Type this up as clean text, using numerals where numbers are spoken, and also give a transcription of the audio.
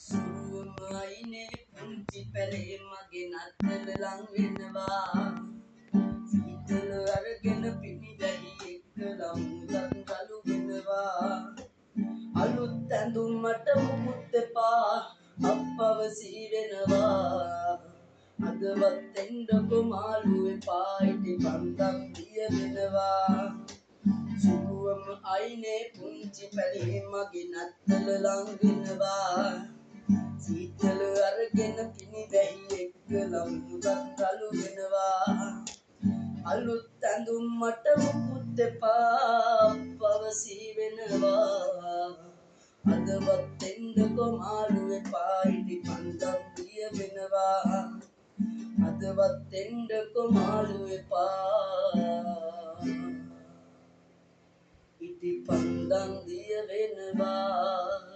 සුරුවමයිනේ පුංචි පැලේ මගේ නත්තල ලං වෙනවා සීතල අරගෙන පිණි දැහි එක්ක ලංගන් කළු වෙනවා අලුත් ඇඳුම් මට මුකුත් එපා අප්පවසී වෙනවා අදවත් එන්නකො මාළු එපා ඉටි පන්දම් දිය වෙනවා සුරුවම අයිනේ පුංචි පැලේ මගේ නත්තල ලං වෙනවා සීතල අරගෙන පිණි දැහි එක්ක ලම්මුදන් රළු වෙනවා අලුත් ඇඳුම් මට මුකුත් එපා පවසී වෙනවා අදවත් එන්නකො මාළු එපා ඉටි පන්දම් දිය වෙනවා අදවත් එන්නකො මාළු එපා ඉටි පන්දම් දිය වෙනවා